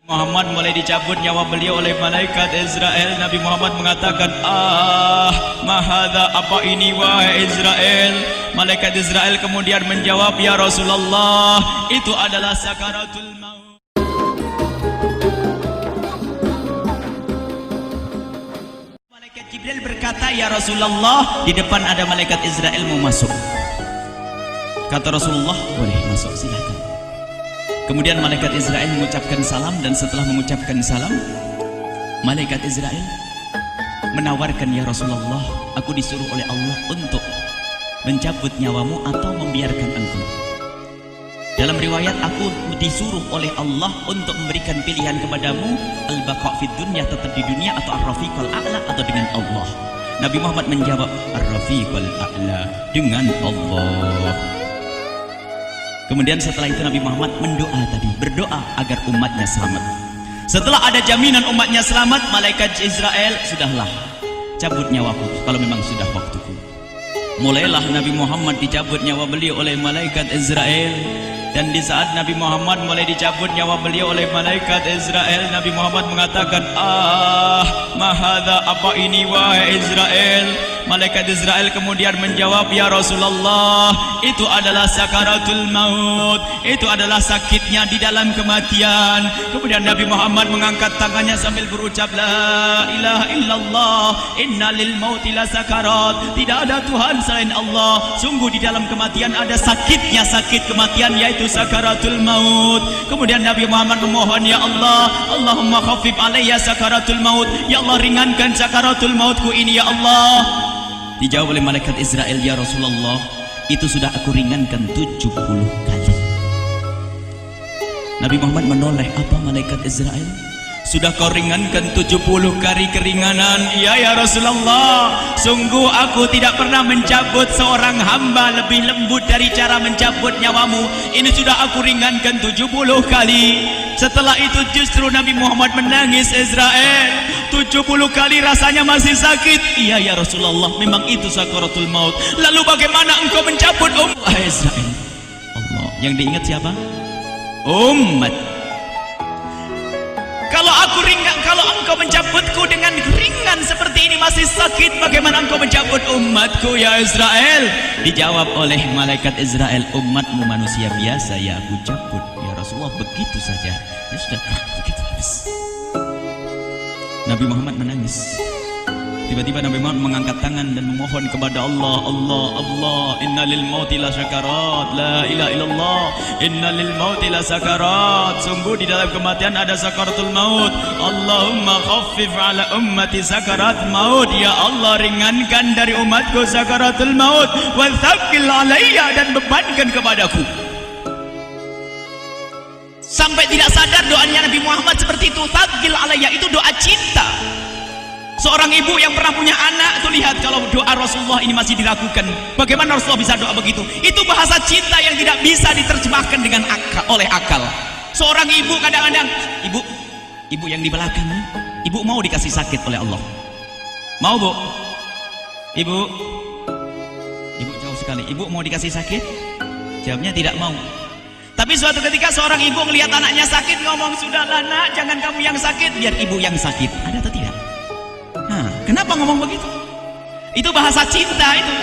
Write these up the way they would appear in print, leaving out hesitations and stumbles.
Muhammad mulai dicabut nyawa beliau oleh malaikat Israel. Nabi Muhammad mengatakan, mahadha, apa ini wahai Israel? Malaikat Israel kemudian menjawab, ya Rasulullah, itu adalah sakaratul maut. Malaikat Jibril berkata, ya Rasulullah, di depan ada malaikat Israel mau masuk. Kata Rasulullah, boleh masuk, silakan. Kemudian malaikat Israel mengucapkan salam, dan setelah mengucapkan salam, malaikat Israel menawarkan, ya Rasulullah, aku disuruh oleh Allah untuk mencabut nyawamu atau membiarkan engkau. Dalam riwayat, aku disuruh oleh Allah untuk memberikan pilihan kepadamu, al-baqa' fid dunya, tetap di dunia, atau ar-rafiqal a'la, atau dengan Allah. Nabi Muhammad menjawab, ar-rafiqal a'la, dengan Allah. Kemudian setelah itu Nabi Muhammad berdoa agar umatnya selamat. Setelah ada jaminan umatnya selamat, malaikat Israel, sudahlah, cabut nyawaku kalau memang sudah waktuku. Mulailah Nabi Muhammad dicabut nyawa beliau oleh malaikat Israel. Dan di saat Nabi Muhammad mulai dicabut nyawa beliau oleh malaikat Israel, Nabi Muhammad mengatakan, mahadha, apa ini wahai Israel? Malaikat Israel kemudian menjawab, ya Rasulullah, itu adalah sakaratul maut, itu adalah sakitnya di dalam kematian. Kemudian Nabi Muhammad mengangkat tangannya sambil berucap, la ilaha illallah, inna lil mauti la sakarat, tidak ada Tuhan selain Allah, sungguh di dalam kematian ada sakitnya, sakit kematian, yaitu sakaratul maut. Kemudian Nabi Muhammad memohon, ya Allah, Allahumma khafif alayya sakaratul maut, ya Allah, ringankan sakaratul mautku ini, ya Allah. Dijawab oleh malaikat Israel, ya Rasulullah, itu sudah aku ringankan 70 kali. Nabi Muhammad menoleh, apa malaikat Israel? Sudah kau ringankan 70 kali keringanan? Iya ya Rasulullah, sungguh aku tidak pernah mencabut seorang hamba lebih lembut dari cara mencabut nyawamu. Ini sudah aku ringankan 70 kali. Setelah itu justru Nabi Muhammad menangis, Israel, 70 kali rasanya masih sakit. Iya ya Rasulullah, memang itu sakaratul maut. Lalu bagaimana engkau mencabut Israel? Allah, yang diingat siapa? Umat. Kalau engkau mencabutku dengan ringan seperti ini masih sakit, bagaimana engkau mencabut umatku ya Israel? Dijawab oleh malaikat Israel, umatmu manusia biasa, ya aku cabut ya Rasulullah, begitu saja. Ya sudah, begitu habis. Nabi Muhammad menangis. Tiba-tiba Nabi Muhammad mengangkat tangan dan memohon kepada Allah, Allah, inna lil mauti la sakarat, la ilaha illallah, inna lil mauti la sakarat, sungguh di dalam kematian ada sakaratul maut. Allahumma khaffif ala ummati sakarat maut, ya Allah, ringankan dari umatku sakaratul maut, wa thaqqil alayya, dan bebankan kepadaku. Sampai tidak sadar doanya Nabi Muhammad seperti itu, thaqqil alayya, itu doa cinta. Seorang ibu yang pernah punya anak itu, lihat kalau doa Rasulullah ini masih dilakukan, bagaimana Rasulullah bisa doa begitu? Itu bahasa cinta yang tidak bisa diterjemahkan dengan oleh akal. Seorang ibu kadang-kadang, ibu yang di belakang, ibu mau dikasih sakit oleh Allah? Mau bu? Ibu jauh sekali. Ibu mau dikasih sakit? Jawabnya tidak mau. Tapi suatu ketika seorang ibu melihat anaknya sakit, ngomong, sudahlah nak, jangan kamu yang sakit, biar ibu yang sakit. Ada atau tidak? Kenapa ngomong begitu? Itu bahasa cinta itu.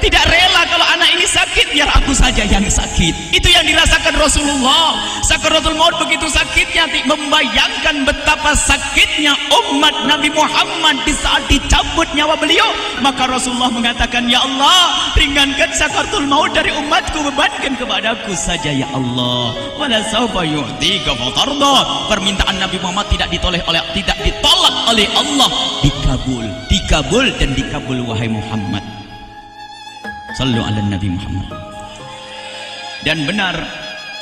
Tidak rela kalau anak ini sakit, biar aku saja yang sakit. Itu yang dirasakan Rasulullah. Sakaratul maut begitu sakitnya, membayangkan betapa sakitnya umat Nabi Muhammad di saat dicabut nyawa beliau. Maka Rasulullah mengatakan, ya Allah, ringankan sakaratul maut dari umatku, bebankan kepadaku saja ya Allah. Wala sawfa yu'tika fatarda. Permintaan Nabi Muhammad tidak ditolak oleh Allah, dikabul dan dikabul wahai Muhammad. Sallu ala Nabi Muhammad. Dan benar,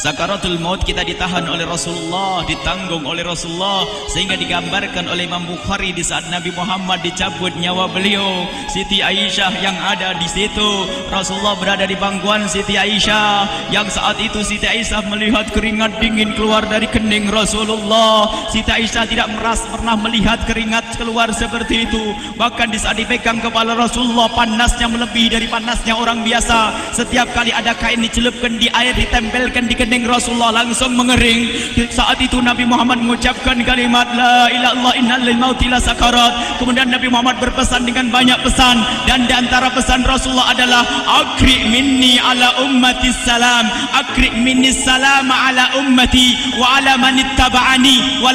sakaratul maut kita ditahan oleh Rasulullah, ditanggung oleh Rasulullah, sehingga digambarkan oleh Imam Bukhari di saat Nabi Muhammad dicabut nyawa beliau, Siti Aisyah yang ada di situ. Rasulullah berada di pangkuan Siti Aisyah, yang saat itu Siti Aisyah melihat keringat dingin keluar dari kening Rasulullah. Siti Aisyah tidak pernah melihat keringat keluar seperti itu. Bahkan di saat dipegang kepala Rasulullah, panasnya melebihi dari panasnya orang biasa. Setiap kali ada kain dicelupkan di air, ditempelkan di kening Rasulullah langsung mengering. Saat itu Nabi Muhammad mengucapkan kalimat la ilaha illallah innal lil mauti la sakarat. Kemudian Nabi Muhammad berpesan dengan banyak pesan, dan di antara pesan Rasulullah adalah akri minni ala ummati salam, akri minni salam ala ummati wa ala man ittaba'ani wa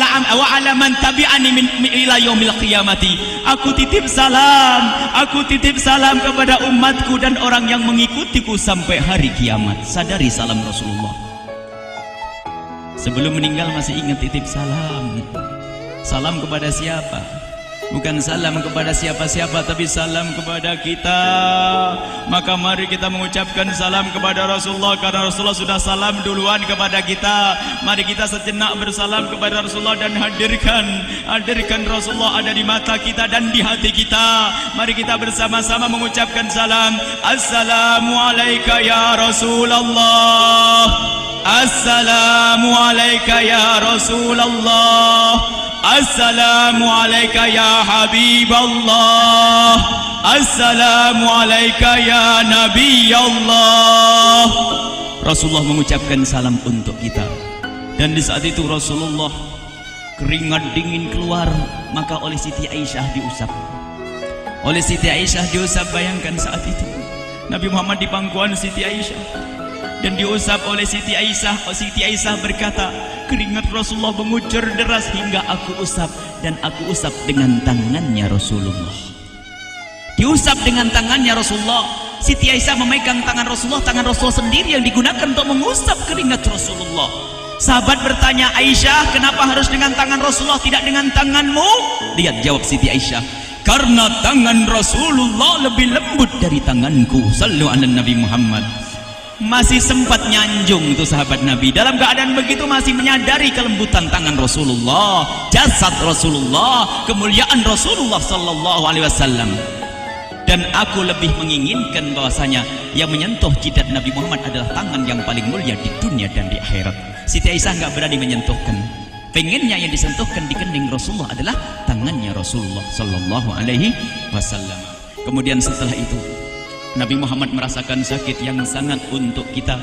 ala man tabi'ani min ila yaumil qiyamati. Aku titip salam kepada umatku dan orang yang mengikutiku sampai hari kiamat. Sadari salam Rasulullah. Sebelum meninggal masih ingat titip salam. Salam kepada siapa? Bukan salam kepada siapa-siapa, tapi salam kepada kita. Maka mari kita mengucapkan salam kepada Rasulullah, karena Rasulullah sudah salam duluan kepada kita. Mari kita sejenak bersalam kepada Rasulullah dan hadirkan Rasulullah ada di mata kita dan di hati kita. Mari kita bersama-sama mengucapkan salam. Assalamualaikum ya Rasulullah. Assalamualaikum ya Rasulullah. Assalamualaikum ya Habiballah. Assalamualaikum ya Nabi Allah. Rasulullah mengucapkan salam untuk kita. Dan di saat itu Rasulullah keringat dingin keluar, maka oleh Siti Aisyah diusap. Oleh Siti Aisyah diusap, bayangkan saat itu Nabi Muhammad di pangkuan Siti Aisyah dan diusap oleh Siti Aisyah. Siti Aisyah berkata, keringat Rasulullah mengucur deras hingga aku usap, dan aku usap dengan tangannya Rasulullah. Diusap dengan tangannya Rasulullah. Siti Aisyah memegang tangan Rasulullah sendiri yang digunakan untuk mengusap keringat Rasulullah. Sahabat bertanya, Aisyah, kenapa harus dengan tangan Rasulullah tidak dengan tanganmu? Lihat jawab Siti Aisyah, karena tangan Rasulullah lebih lembut dari tanganku. Sallu ala Nabi Muhammad. Masih sempat nyanjung itu sahabat Nabi. Dalam keadaan begitu masih menyadari kelembutan tangan Rasulullah, jasad Rasulullah, kemuliaan Rasulullah sallallahu alaihi wasallam. Dan aku lebih menginginkan bahwasanya yang menyentuh jidat Nabi Muhammad adalah tangan yang paling mulia di dunia dan di akhirat. Siti Aisyah nggak berani menyentuhkan. Pengennya yang disentuhkan di kening Rasulullah adalah tangannya Rasulullah sallallahu alaihi wasallam. Kemudian setelah itu Nabi Muhammad merasakan sakit yang sangat untuk kita.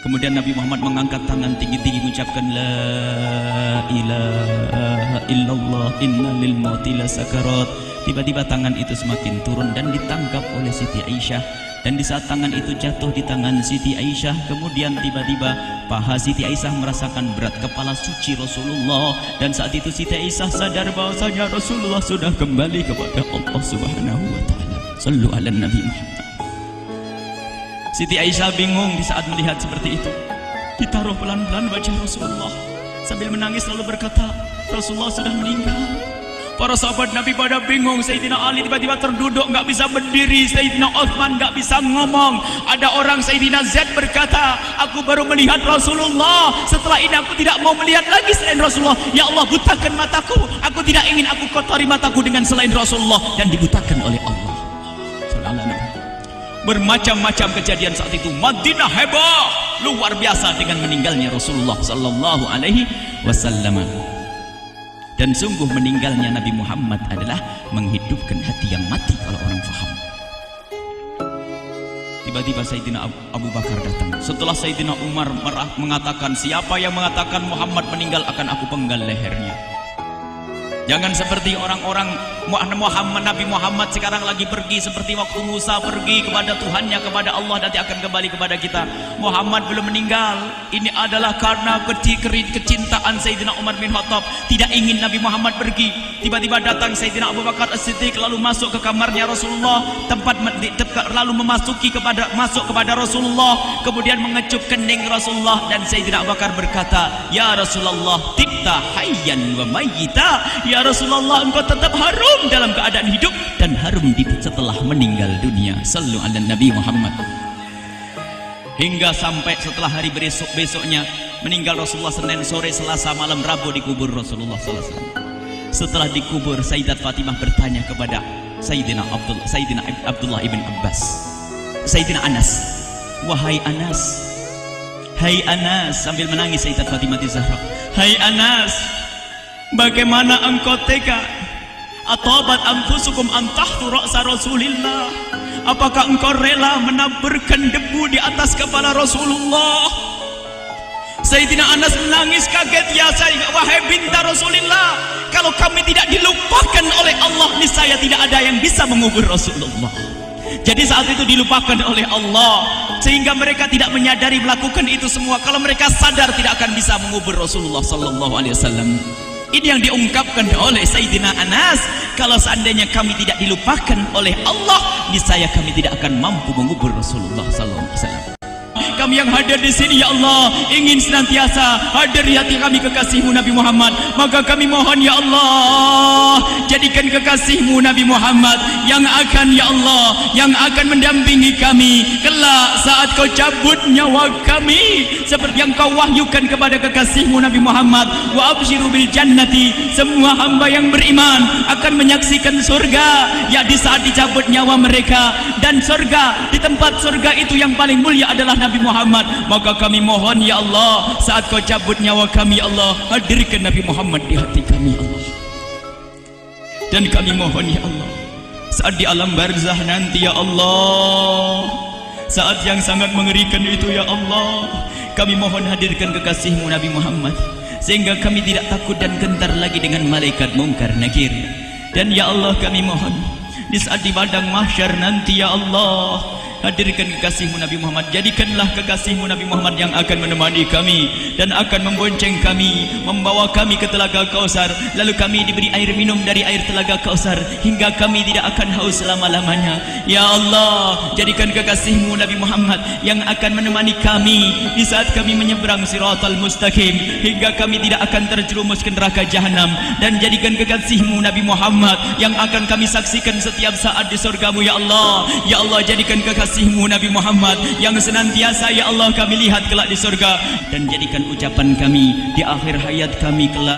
Kemudian Nabi Muhammad mengangkat tangan tinggi-tinggi mengucapkan la ilaha illallah inna lil mauti la sakarat. Tiba-tiba tangan itu semakin turun dan ditangkap oleh Siti Aisyah. Dan di saat tangan itu jatuh di tangan Siti Aisyah, kemudian tiba-tiba paha Siti Aisyah merasakan berat kepala suci Rasulullah. Dan saat itu Siti Aisyah sadar bahwasanya Rasulullah sudah kembali kepada Allah Subhanahu wa taala. Sallu ala Nabi Muhammad. Siti Aisyah bingung di saat melihat seperti itu. Ditaruh pelan-pelan wajah Rasulullah sambil menangis lalu berkata, Rasulullah sudah meninggal. Para sahabat Nabi pada bingung. Sayyidina Ali tiba-tiba terduduk, nggak bisa berdiri. Sayyidina Utsman nggak bisa ngomong. Ada orang Sayyidina Zaid berkata, aku baru melihat Rasulullah. Setelah ini aku tidak mau melihat lagi selain Rasulullah. Ya Allah, butakan mataku. Aku tidak ingin aku kotori mataku dengan selain Rasulullah. Dan dibutakan oleh Allah. Bermacam-macam kejadian saat itu. Madinah heboh luar biasa dengan meninggalnya Rasulullah sallallahu alaihi wasallam. Dan sungguh meninggalnya Nabi Muhammad adalah menghidupkan hati yang mati kalau orang faham. Tiba-tiba Sayyidina Abu Bakar datang. Setelah Sayyidina Umar mengatakan, siapa yang mengatakan Muhammad meninggal akan aku penggal lehernya. Jangan seperti orang-orang Nabi Muhammad sekarang lagi pergi seperti waktu Musa pergi kepada Tuhannya, kepada Allah, nanti akan kembali kepada kita. Muhammad belum meninggal. Ini adalah karena kecintaan Sayyidina Umar bin Khattab, tidak ingin Nabi Muhammad pergi. Tiba-tiba datang Sayyidina Abu Bakar As-Siddiq lalu masuk ke kamarnya Rasulullah, lalu masuk kepada Rasulullah, kemudian mengecup kening Rasulullah. Dan Sayyidina Abu Bakar berkata, ya Rasulullah, tibta hayyan wa mayyita. Ya Rasulullah, engkau tetap harum dalam keadaan hidup dan harum setelah meninggal dunia. Sallu ala Nabi Muhammad. Hingga sampai setelah hari besoknya meninggal Rasulullah Senin sore, Selasa malam, Rabu dikubur Rasulullah sallallahu alaihi wasallam. Setelah dikubur, Sayyidat Fatimah bertanya kepada Sayyidina Abdullah ibn Abbas, Sayyidina Anas, wahai Anas, hai Anas, sambil menangis Sayyidat Fatimah Zahra, hai Anas, bagaimana engkau tega? Atabat anfusukum an tahtu ra'sa Rasulillah. Apakah engkau rela menaburkan debu di atas kepala Rasulullah? Sayyidina Anas menangis kaget, ya wahai binta Rasulullah, kalau kami tidak dilupakan oleh Allah, niscaya tidak ada yang bisa mengubur Rasulullah. Jadi saat itu dilupakan oleh Allah, sehingga mereka tidak menyadari melakukan itu semua. Kalau mereka sadar, tidak akan bisa mengubur Rasulullah sallallahu alaihi wasallam. Ini yang diungkapkan oleh Sayyidina Anas, kalau seandainya kami tidak dilupakan oleh Allah, niscaya kami tidak akan mampu mengubur Rasulullah sallallahu alaihi wasallam. Kami yang hadir di sini, ya Allah, ingin senantiasa hadir di hati kami kekasih-Mu Nabi Muhammad. Maka kami mohon, ya Allah, jadikan kekasih-Mu Nabi Muhammad yang akan, ya Allah, yang akan mendampingi kami kelak saat Kau cabut nyawa kami, seperti yang Kau wahyukan kepada kekasih-Mu Nabi Muhammad. Wa absyiru bil jannati, semua hamba yang beriman akan menyaksikan surga, ya di saat dicabut nyawa mereka. Dan surga, di tempat surga itu yang paling mulia adalah Nabi Muhammad. Maka kami mohon, ya Allah, saat Kau cabut nyawa kami, ya Allah, hadirkan Nabi Muhammad di hati kami, ya Allah. Dan kami mohon, ya Allah, saat di alam barzah nanti, ya Allah, saat yang sangat mengerikan itu, ya Allah, kami mohon hadirkan kekasih-Mu Nabi Muhammad, sehingga kami tidak takut dan gentar lagi dengan malaikat mungkar nakir. Dan ya Allah, kami mohon di saat di padang mahsyar nanti, ya Allah, hadirkan kekasih-Mu Nabi Muhammad. Jadikanlah kekasih-Mu Nabi Muhammad yang akan menemani kami dan akan membonceng kami, membawa kami ke telaga Kausar. Lalu kami diberi air minum dari air telaga Kausar hingga kami tidak akan haus selama-lamanya. Ya Allah, jadikan kekasih-Mu Nabi Muhammad yang akan menemani kami di saat kami menyeberang Siratal Mustaqim hingga kami tidak akan terjerumus ke neraka Jahanam. Dan jadikan kekasih-Mu Nabi Muhammad yang akan kami saksikan setiap saat di surga-Mu, ya Allah. Ya Allah, jadikan kekasih-Mu Nabi Muhammad yang senantiasa, ya Allah, kami lihat kelak di surga. Dan jadikan ucapan kami di akhir hayat kami kelak